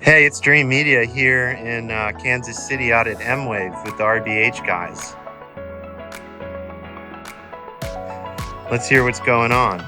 Hey, it's Dream Media here in Kansas City out at MWAVE with the RBH guys. Let's hear what's going on.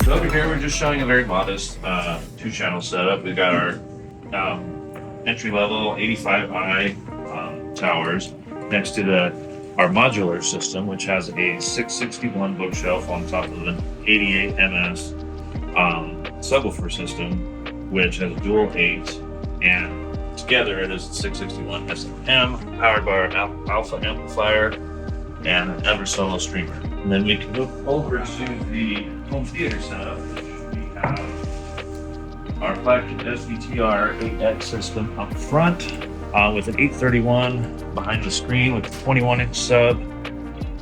So over here, we're just showing a very modest two-channel setup. We've got our entry-level 85i towers next to our modular system, which has a 661 bookshelf on top of an 88 ms subwoofer system, which has a dual 8, and together it is a 661 SM powered by our alpha amplifier and an ever solo streamer. And then we can move over to the home theater setup, which we have our flagship SVTR 8X system up front with an 831 behind the screen with a 21-inch sub,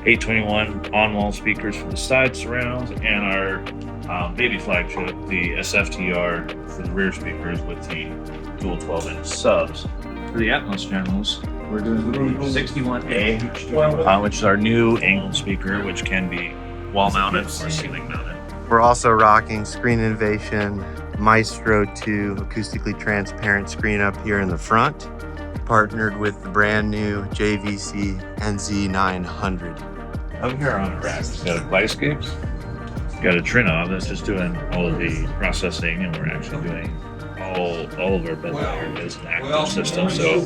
821 on-wall speakers for the side surrounds, and our baby flagship, the SFTR for the rear speakers with the dual 12-inch subs. For the Atmos channels, we're doing the 61A, which is our new angled speaker, which can be wall mounted or ceiling mounted. We're also rocking Screen Innovation Maestro 2 acoustically transparent screen up here in the front, partnered with the brand new JVC NZ900. Over here on the rack, we've got a Lightscapes, we've got a Trinov that's just doing all of the processing, and we're actually doing all of our bed layer is an active system. So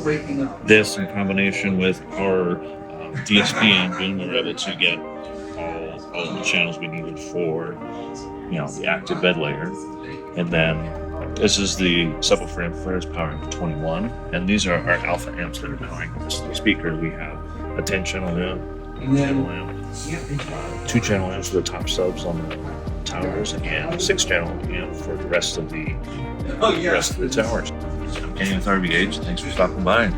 this, in combination with our DSP engine, we're able to get all of the channels we needed for the active bed layer. And then this is the subwoofer amplifiers powering the 21, and these are our alpha amps that are powering the speakers. We have a 10-channel amp, channel amp, 2-channel amps for the top subs on the towers, and a 6-channel amp for the rest of the towers. I'm Kenny with RBH. Thanks for stopping by.